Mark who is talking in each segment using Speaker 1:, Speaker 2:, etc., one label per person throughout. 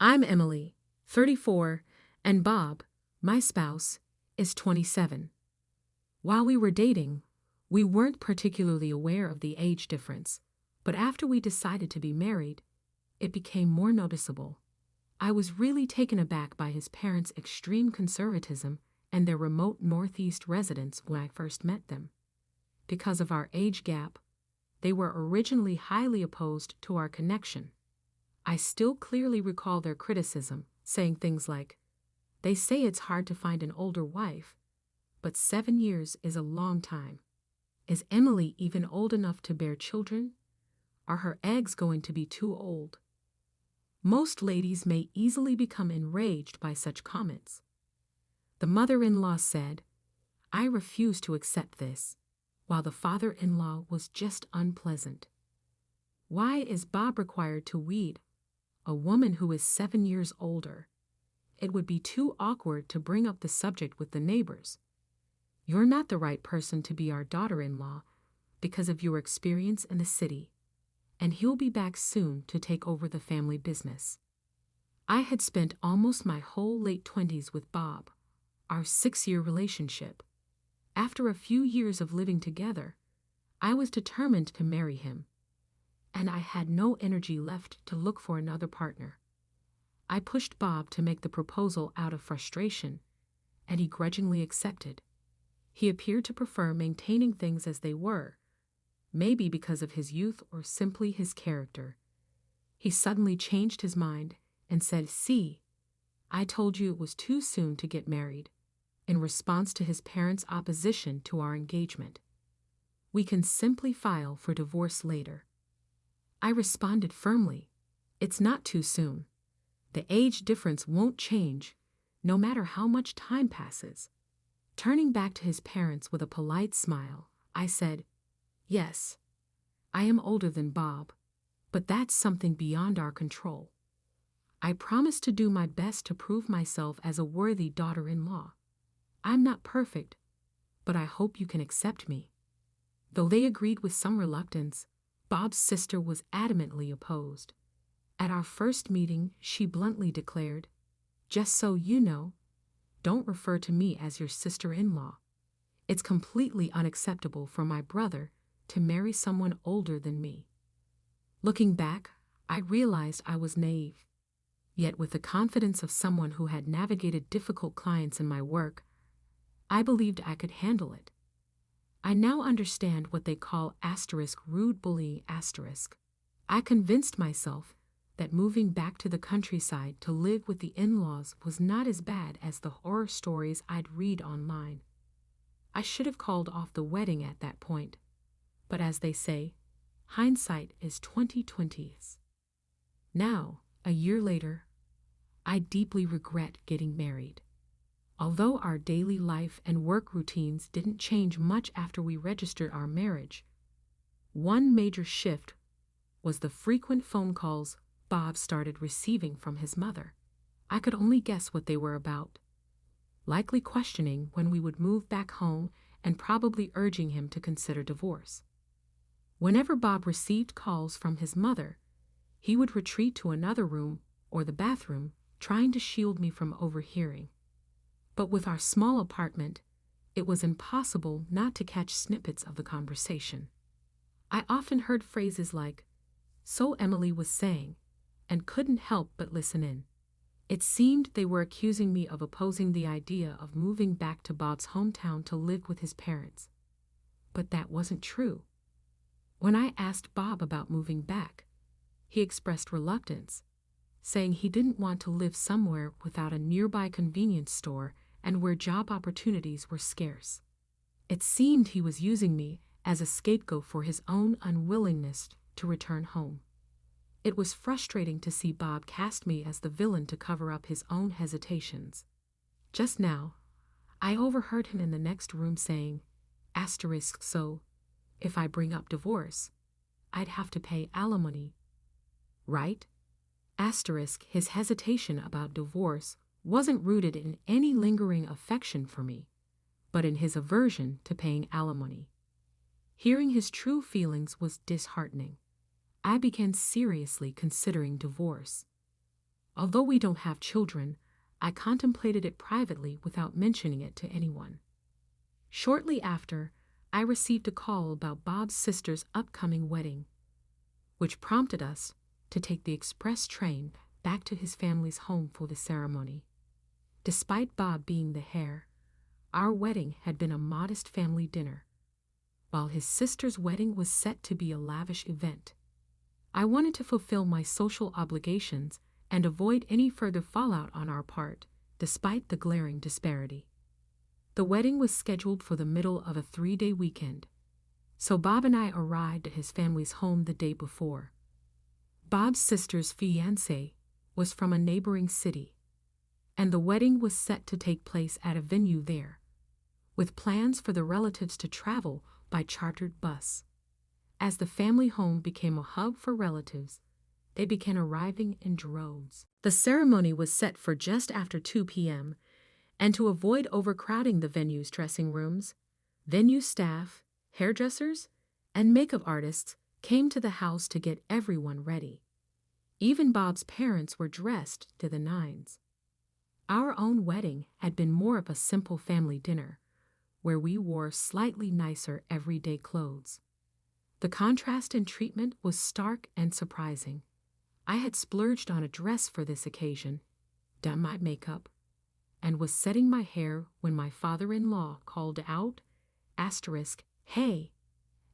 Speaker 1: I'm Emily, 34, and Bob, my spouse, is 27. While we were dating, we weren't particularly aware of the age difference, but after we decided to be married, it became more noticeable. I was really taken aback by his parents' extreme conservatism and their remote Northeast residence when I first met them. Because of our age gap, they were originally highly opposed to our connection. I still clearly recall their criticism, saying things like, "They say it's hard to find an older wife, but 7 years is a long time. Is Emily even old enough to bear children? Are her eggs going to be too old?" Most ladies may easily become enraged by such comments. The mother-in-law said, "I refuse to accept this," while the father-in-law was just unpleasant. Why is Bob required to weed a woman who is 7 years older? It would be too awkward to bring up the subject with the neighbors. You're not the right person to be our daughter-in-law because of your experience in the city, and he'll be back soon to take over the family business. I had spent almost my whole late 20s with Bob, our 6-year relationship. After a few years of living together, I was determined to marry him, and I had no energy left to look for another partner. I pushed Bob to make the proposal out of frustration, and he grudgingly accepted. He appeared to prefer maintaining things as they were, maybe because of his youth or simply his character. He suddenly changed his mind and said, "See, I told you it was too soon to get married," in response to his parents' opposition to our engagement. "We can simply file for divorce later." I responded firmly, "It's not too soon. The age difference won't change, no matter how much time passes." Turning back to his parents with a polite smile, I said, "Yes, I am older than Bob, but that's something beyond our control. I promise to do my best to prove myself as a worthy daughter-in-law. I'm not perfect, but I hope you can accept me." Though they agreed with some reluctance, Bob's sister was adamantly opposed. At our first meeting, she bluntly declared, "Just so you know, don't refer to me as your sister-in-law. It's completely unacceptable for my brother to marry someone older than me." Looking back, I realized I was naive. Yet with the confidence of someone who had navigated difficult clients in my work, I believed I could handle it. I now understand what they call rude bullying. I convinced myself that moving back to the countryside to live with the in-laws was not as bad as the horror stories I'd read online. I should have called off the wedding at that point, but as they say, hindsight is 20/20. Now, a year later, I deeply regret getting married. Although our daily life and work routines didn't change much after we registered our marriage, one major shift was the frequent phone calls Bob started receiving from his mother. I could only guess what they were about. Likely questioning when we would move back home and probably urging him to consider divorce. Whenever Bob received calls from his mother, he would retreat to another room or the bathroom, trying to shield me from overhearing. But with our small apartment, it was impossible not to catch snippets of the conversation. I often heard phrases like, "So Emily was saying," and couldn't help but listen in. It seemed they were accusing me of opposing the idea of moving back to Bob's hometown to live with his parents. But that wasn't true. When I asked Bob about moving back, he expressed reluctance, saying he didn't want to live somewhere without a nearby convenience store and where job opportunities were scarce. It seemed he was using me as a scapegoat for his own unwillingness to return home. It was frustrating to see Bob cast me as the villain to cover up his own hesitations. Just now, I overheard him in the next room saying, "So, if I bring up divorce, I'd have to pay alimony, right?" His hesitation about divorce wasn't rooted in any lingering affection for me, but in his aversion to paying alimony. Hearing his true feelings was disheartening. I began seriously considering divorce. Although we don't have children, I contemplated it privately without mentioning it to anyone. Shortly after, I received a call about Bob's sister's upcoming wedding, which prompted us to take the express train back to his family's home for the ceremony. Despite Bob being the heir, our wedding had been a modest family dinner, while his sister's wedding was set to be a lavish event. I wanted to fulfill my social obligations and avoid any further fallout on our part, despite the glaring disparity. The wedding was scheduled for the middle of a 3-day weekend, so Bob and I arrived at his family's home the day before. Bob's sister's fiancé was from a neighboring city, and the wedding was set to take place at a venue there, with plans for the relatives to travel by chartered bus. As the family home became a hub for relatives, they began arriving in droves. The ceremony was set for just after 2 p.m., and to avoid overcrowding the venue's dressing rooms, venue staff, hairdressers, and makeup artists came to the house to get everyone ready. Even Bob's parents were dressed to the nines. Our own wedding had been more of a simple family dinner, where we wore slightly nicer everyday clothes. The contrast in treatment was stark and surprising. I had splurged on a dress for this occasion, done my makeup, and was setting my hair when my father-in-law called out, "Hey,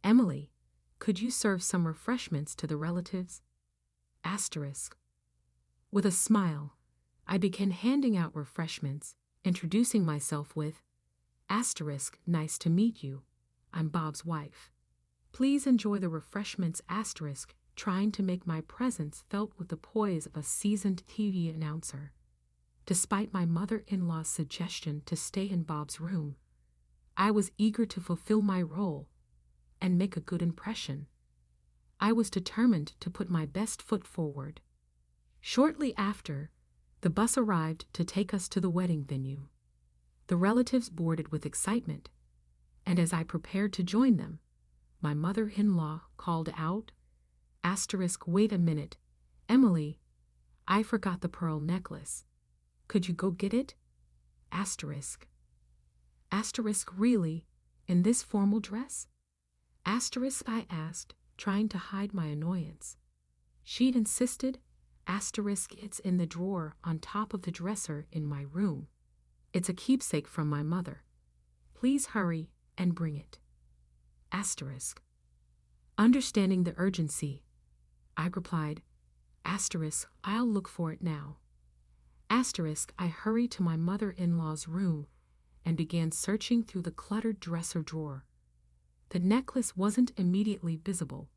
Speaker 1: Emily, could you serve some refreshments to the relatives?" With a smile, I began handing out refreshments, introducing myself with, "Nice to meet you. I'm Bob's wife. Please enjoy the refreshments." Trying to make my presence felt with the poise of a seasoned TV announcer. Despite my mother-in-law's suggestion to stay in Bob's room, I was eager to fulfill my role and make a good impression. I was determined to put my best foot forward. Shortly after, the bus arrived to take us to the wedding venue. The relatives boarded with excitement, and as I prepared to join them, my mother-in-law called out, "Wait a minute, Emily, I forgot the pearl necklace. Could you go get it?" Really, in this formal dress? I asked, trying to hide my annoyance. She'd insisted, "It's in the drawer on top of the dresser in my room. It's a keepsake from my mother. Please hurry and bring it." Understanding the urgency, I replied, "I'll look for it now." I hurried to my mother-in-law's room and began searching through the cluttered dresser drawer. The necklace wasn't immediately visible,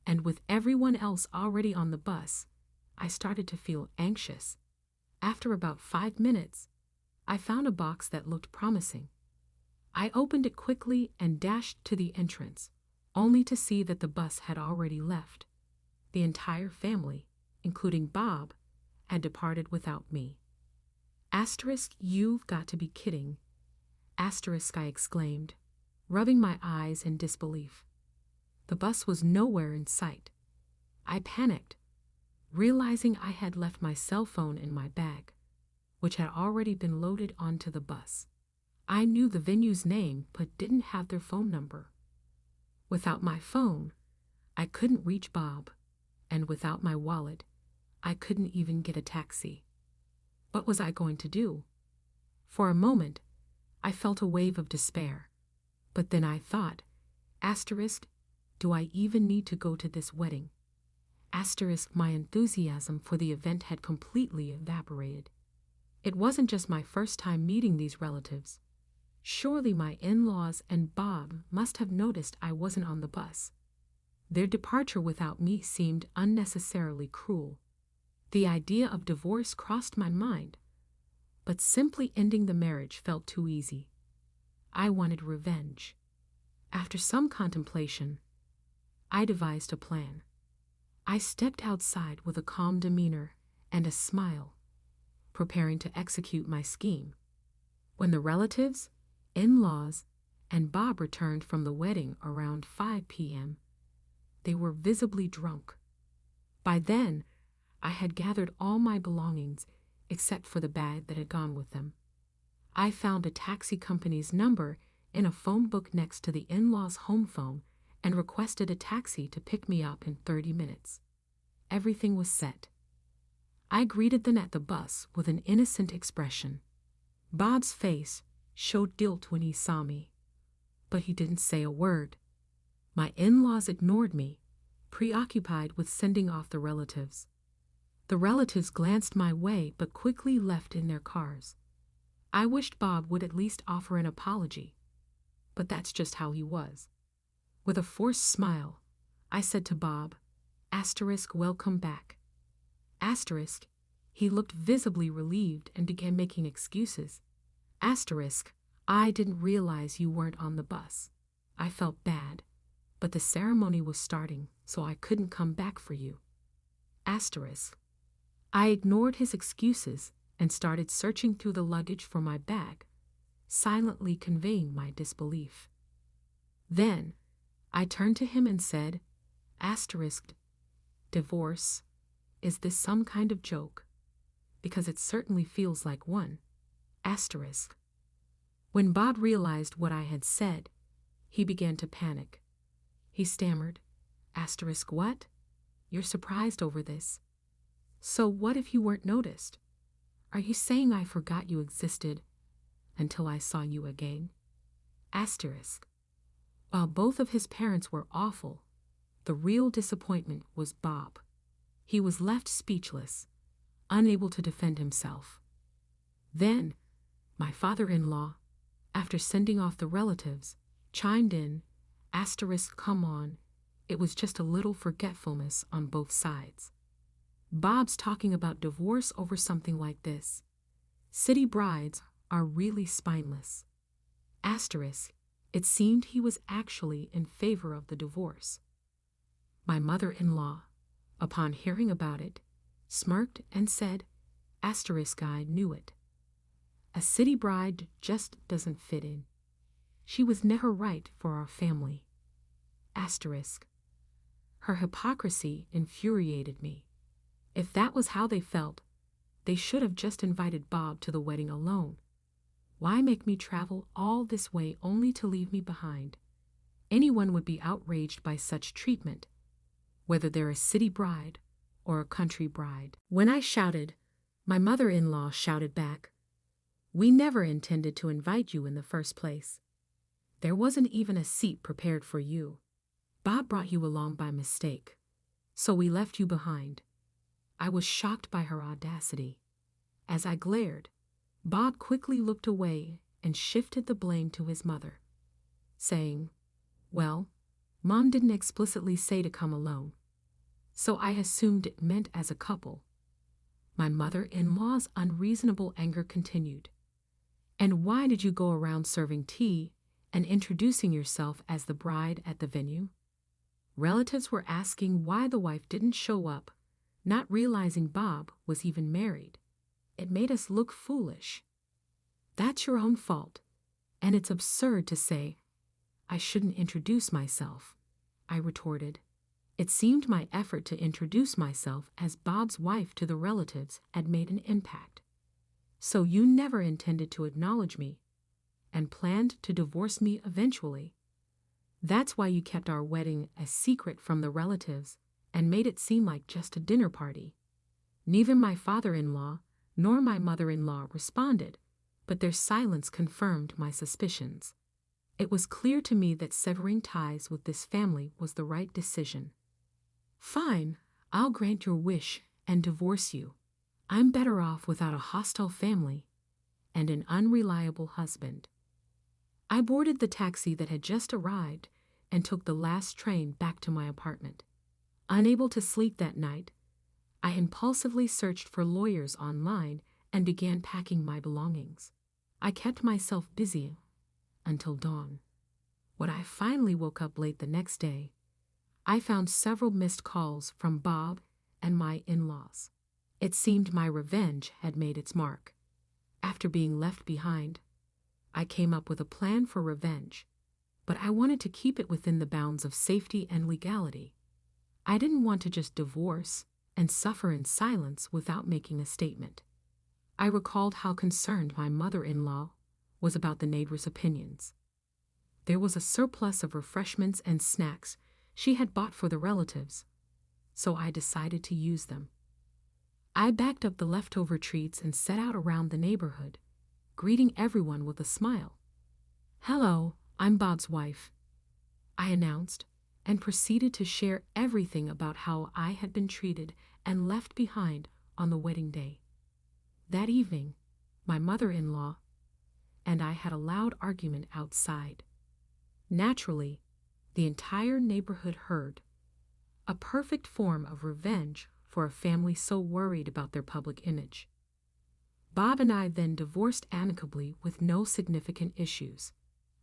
Speaker 1: and with everyone else already on the bus, I started to feel anxious. After about 5 minutes, I found a box that looked promising. I opened it quickly and dashed to the entrance, only to see that the bus had already left. The entire family, including Bob, had departed without me. You've got to be kidding, I exclaimed, rubbing my eyes in disbelief. The bus was nowhere in sight. I panicked, realizing I had left my cell phone in my bag, which had already been loaded onto the bus. I knew the venue's name but didn't have their phone number. Without my phone, I couldn't reach Bob, and without my wallet, I couldn't even get a taxi. What was I going to do? For a moment, I felt a wave of despair, but then I thought, do I even need to go to this wedding? My enthusiasm for the event had completely evaporated. It wasn't just my first time meeting these relatives. Surely my in-laws and Bob must have noticed I wasn't on the bus. Their departure without me seemed unnecessarily cruel. The idea of divorce crossed my mind, but simply ending the marriage felt too easy. I wanted revenge. After some contemplation, I devised a plan. I stepped outside with a calm demeanor and a smile, preparing to execute my scheme. When the relatives, in-laws, and Bob returned from the wedding around 5 p.m., they were visibly drunk. By then, I had gathered all my belongings except for the bag that had gone with them. I found a taxi company's number in a phone book next to the in-laws' home phone and requested a taxi to pick me up in 30 minutes. Everything was set. I greeted them at the bus with an innocent expression. Bob's face showed guilt when he saw me, but he didn't say a word. My in-laws ignored me, preoccupied with sending off the relatives. The relatives glanced my way but quickly left in their cars. I wished Bob would at least offer an apology, but that's just how he was. With a forced smile, I said to Bob, "welcome back." He looked visibly relieved and began making excuses. "I didn't realize you weren't on the bus. I felt bad, but the ceremony was starting, so I couldn't come back for you." I ignored his excuses and started searching through the luggage for my bag, silently conveying my disbelief. Then, I turned to him and said, "Divorce, is this some kind of joke? Because it certainly feels like one." When Bob realized what I had said, he began to panic. He stammered, "What? You're surprised over this? So what if you weren't noticed? Are you saying I forgot you existed until I saw you again?" While both of his parents were awful, the real disappointment was Bob. He was left speechless, unable to defend himself. Then, my father-in-law, after sending off the relatives, chimed in, "Come on, it was just a little forgetfulness on both sides. Bob's talking about divorce over something like this. City brides are really spineless." It seemed he was actually in favor of the divorce. My mother-in-law, upon hearing about it, smirked and said, "I knew it. A city bride just doesn't fit in. She was never right for our family." Her hypocrisy infuriated me. If that was how they felt, they should have just invited Bob to the wedding alone. Why make me travel all this way only to leave me behind? Anyone would be outraged by such treatment, whether they're a city bride or a country bride. When I shouted, my mother-in-law shouted back, "We never intended to invite you in the first place. There wasn't even a seat prepared for you. Bob brought you along by mistake, so we left you behind." I was shocked by her audacity. As I glared, Bob quickly looked away and shifted the blame to his mother, saying, "Well, Mom didn't explicitly say to come alone, so I assumed it meant as a couple." My mother-in-law's unreasonable anger continued. "And why did you go around serving tea and introducing yourself as the bride at the venue?" Relatives were asking why the wife didn't show up, not realizing Bob was even married. It made us look foolish. "That's your own fault, and it's absurd to say I shouldn't introduce myself," I retorted. It seemed my effort to introduce myself as Bob's wife to the relatives had made an impact. "So you never intended to acknowledge me and planned to divorce me eventually. That's why you kept our wedding a secret from the relatives and made it seem like just a dinner party." Neither my father-in-law nor my mother-in-law responded, but their silence confirmed my suspicions. It was clear to me that severing ties with this family was the right decision. "Fine, I'll grant your wish and divorce you. I'm better off without a hostile family and an unreliable husband." I boarded the taxi that had just arrived and took the last train back to my apartment. Unable to sleep that night, I impulsively searched for lawyers online and began packing my belongings. I kept myself busy until dawn. When I finally woke up late the next day, I found several missed calls from Bob and my in-laws. It seemed my revenge had made its mark. After being left behind, I came up with a plan for revenge, but I wanted to keep it within the bounds of safety and legality. I didn't want to just divorce and suffer in silence without making a statement. I recalled how concerned my mother-in-law was about the neighbors' opinions. There was a surplus of refreshments and snacks she had bought for the relatives, so I decided to use them. I backed up the leftover treats and set out around the neighborhood, greeting everyone with a smile. "Hello, I'm Bob's wife," I announced, and proceeded to share everything about how I had been treated and left behind on the wedding day. That evening, my mother-in-law and I had a loud argument outside. Naturally, the entire neighborhood heard, a perfect form of revenge for a family so worried about their public image. Bob and I then divorced amicably with no significant issues.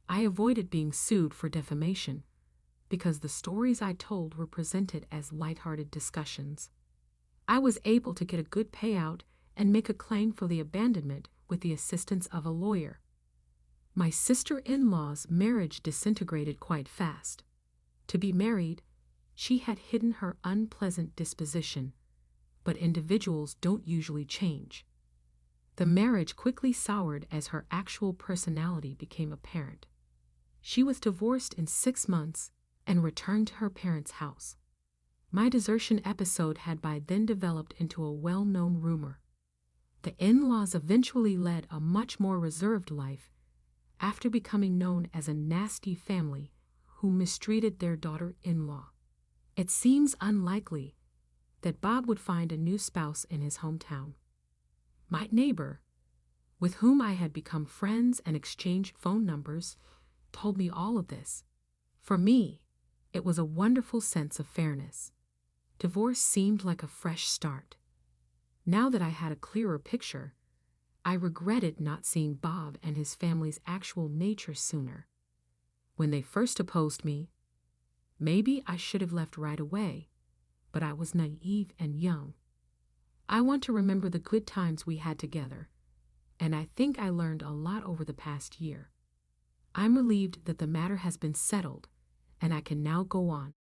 Speaker 1: I avoided being sued for defamation because the stories I told were presented as lighthearted discussions. I was able to get a good payout and make a claim for the abandonment with the assistance of a lawyer. My sister-in-law's marriage disintegrated quite fast. To be married, she had hidden her unpleasant disposition, but individuals don't usually change. The marriage quickly soured as her actual personality became apparent. She was divorced in 6 months and returned to her parents' house. My desertion episode had by then developed into a well-known rumor. The in-laws eventually led a much more reserved life after becoming known as a nasty family who mistreated their daughter-in-law. It seems unlikely that Bob would find a new spouse in his hometown. My neighbor, with whom I had become friends and exchanged phone numbers, told me all of this. For me, it was a wonderful sense of fairness. Divorce seemed like a fresh start. Now that I had a clearer picture, I regretted not seeing Bob and his family's actual nature sooner. When they first opposed me, maybe I should have left right away, but I was naive and young. I want to remember the good times we had together, and I think I learned a lot over the past year. I'm relieved that the matter has been settled, and I can now go on.